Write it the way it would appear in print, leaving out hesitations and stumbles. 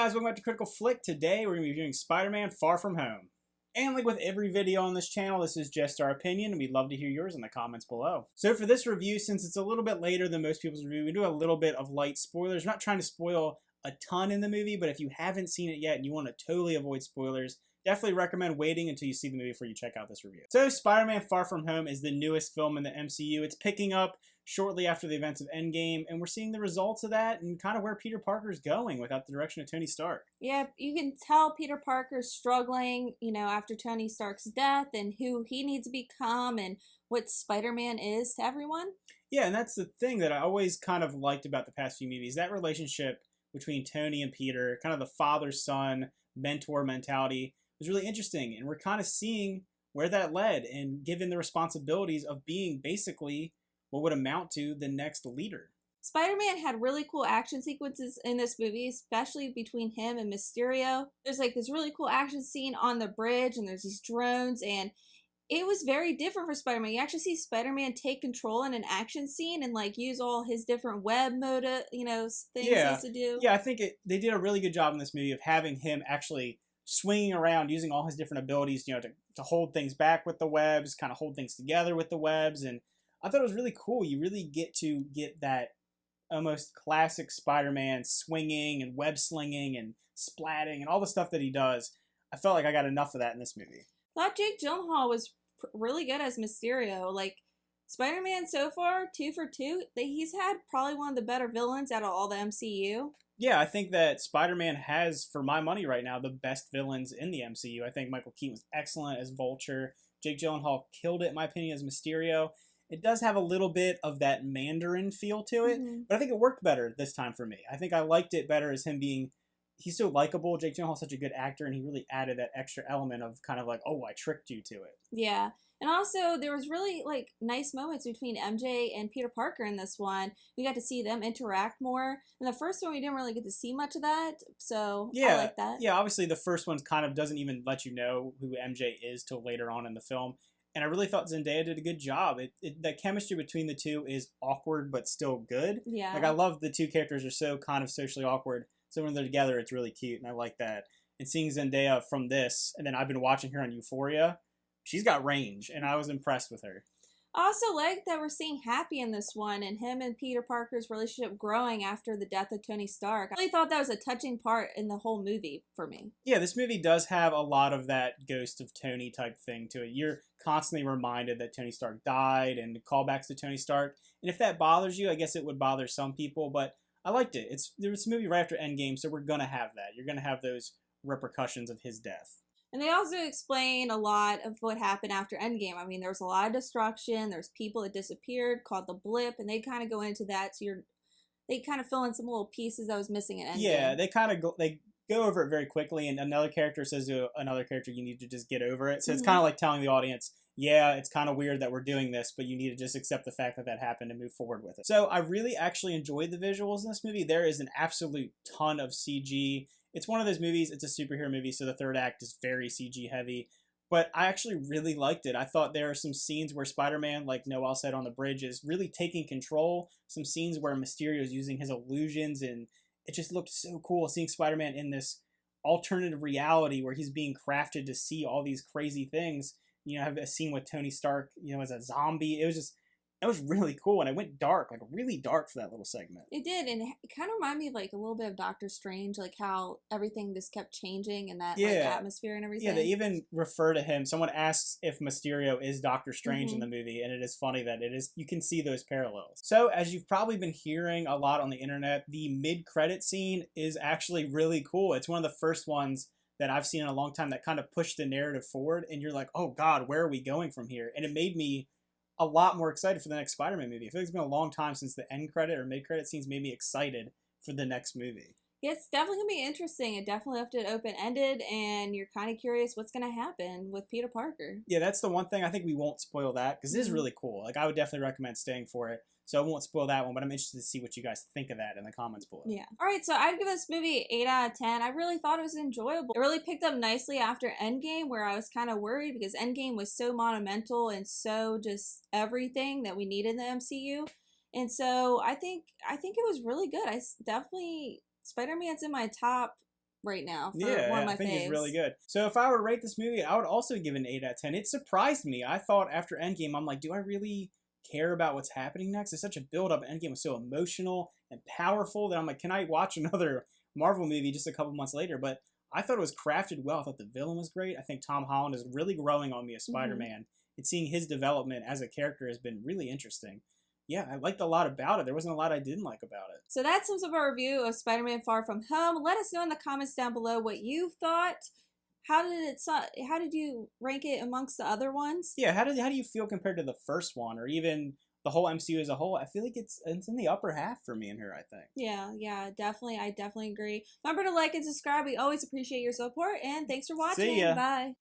guys, welcome back to Critical Flick. Today we're going to be reviewing Spider-Man Far From Home. And like with every video on this channel, this is just our opinion, and we'd love to hear yours in the comments below. So for this review, since it's a little bit later than most people's review, we do a little bit of light spoilers. We're not trying to spoil a ton in the movie, but if you haven't seen it yet and you want to totally avoid spoilers, definitely recommend waiting until you see the movie before you check out this review. So Spider-Man Far From Home is the newest film in the MCU. It's picking up shortly after the events of Endgame, and we're seeing the results of that and kind of where Peter Parker's going without the direction of Tony Stark. Yeah, you can tell Peter Parker's struggling, after Tony Stark's death and who he needs to become and what Spider-Man is to everyone. Yeah, and that's the thing that I always kind of liked about the past few movies, that relationship between Tony and Peter, kind of the father-son mentor mentality, was really interesting, and we're kind of seeing where that led and given the responsibilities of being basically what would amount to the next leader. Spider-Man had really cool action sequences in this movie, especially between him and Mysterio. There's like this really cool action scene on the bridge, and there's these drones, and it was very different for Spider-Man. You actually see Spider-Man take control in an action scene and like use all his different web moda, things he has to do. Yeah, I think they did a really good job in this movie of having him actually swinging around, using all his different abilities, to hold things back with the webs, kind of hold things together with the webs, and I thought it was really cool. You really get to get that almost classic Spider-Man swinging and web slinging and splatting and all the stuff that he does. I felt like I got enough of that in this movie. I thought Jake Gyllenhaal was really good as Mysterio. Like, Spider-Man so far, 2 for 2, he's had probably one of the better villains out of all the MCU. Yeah, I think that Spider-Man has, for my money right now, the best villains in the MCU. I think Michael Keaton was excellent as Vulture. Jake Gyllenhaal killed it, in my opinion, as Mysterio. It does have a little bit of that Mandarin feel to it, but I think it worked better this time for me. I think I liked it better as him being, he's so likable. Jake Gyllenhaal's such a good actor, and he really added that extra element of kind of like, oh, I tricked you to it. Yeah. And also, there was really, nice moments between MJ and Peter Parker in this one. We got to see them interact more. In the first one, we didn't really get to see much of that, so I like that. Yeah, obviously, the first one kind of doesn't even let you know who MJ is till later on in the film. And I really thought Zendaya did a good job. The chemistry between the two is awkward, but still good. Yeah. I love the two characters are so kind of socially awkward. So when they're together, it's really cute, and I like that. And seeing Zendaya from this, and then I've been watching her on Euphoria, she's got range, and I was impressed with her. I also like that we're seeing Happy in this one, and him and Peter Parker's relationship growing after the death of Tony Stark. I really thought that was a touching part in the whole movie for me. Yeah, this movie does have a lot of that Ghost of Tony type thing to it. You're constantly reminded that Tony Stark died, and callbacks to Tony Stark. And if that bothers you, I guess it would bother some people, but I liked it. There was a movie right after Endgame, so we're going to have that. You're going to have those repercussions of his death. And they also explain a lot of what happened after Endgame. I mean, there was a lot of destruction. There's people that disappeared called the Blip, and they kind of go into that. So they kind of fill in some little pieces that was missing in Endgame. Yeah, they go over it very quickly, and another character says to another character, you need to just get over it. So it's kind of like telling the audience, yeah, it's kind of weird that we're doing this, but you need to just accept the fact that that happened and move forward with it. So I really actually enjoyed the visuals in this movie. There is an absolute ton of CG. It's one of those movies, it's a superhero movie, so the third act is very CG heavy, but I actually really liked it. I thought there are some scenes where Spider-Man, like Noelle said on the bridge, is really taking control. Some scenes where Mysterio is using his illusions, and it just looked so cool seeing Spider-Man in this alternative reality where he's being crafted to see all these crazy things. I have a scene with Tony Stark, as a zombie. It was really cool, and it went dark, really dark for that little segment. It did, and it kind of reminded me of, a little bit of Doctor Strange, how everything just kept changing and that, atmosphere and everything. Yeah, they even refer to him. Someone asks if Mysterio is Doctor Strange in the movie, and it is funny that it is. You can see those parallels. So, as you've probably been hearing a lot on the internet, the mid-credit scene is actually really cool. It's one of the first ones that I've seen in a long time that kind of pushed the narrative forward, and you're like, oh God, where are we going from here? And it made me a lot more excited for the next Spider-Man movie. I feel like it's been a long time since the end credit or mid-credit scenes made me excited for the next movie. Yeah, it's definitely going to be interesting. It definitely left it open-ended, and you're kind of curious what's going to happen with Peter Parker. Yeah, that's the one thing. I think we won't spoil that, because it is really cool. I would definitely recommend staying for it. So I won't spoil that one, but I'm interested to see what you guys think of that in the comments below. Yeah. Alright, so I'd give this movie 8 out of 10. I really thought it was enjoyable. It really picked up nicely after Endgame, where I was kind of worried because Endgame was so monumental and so just everything that we needed in the MCU. And so I think it was really good. Definitely Spider-Man's in my top right now for Yeah, one of my I think faves. he's really good. So if I were to rate this movie, I would also give it an 8 out of 10. It surprised me. I thought after Endgame, I'm like, do I really care about what's happening next? It's such a build-up. Endgame was so emotional and powerful that I'm like, can I watch another Marvel movie just a couple months later? But I thought it was crafted well. I thought the villain was great. I think Tom Holland is really growing on me as Spider-Man. And seeing his development as a character has been really interesting. Yeah, I liked a lot about it. There wasn't a lot I didn't like about it. So that sums up our review of Spider-Man Far From Home. Let us know in the comments down below what you thought. How did you rank it amongst the other ones? Yeah, how do you feel compared to the first one, or even the whole MCU as a whole? I feel like it's in the upper half for me and her, I think. Yeah, definitely. I definitely agree. Remember to like and subscribe. We always appreciate your support, and thanks for watching. See ya. Bye.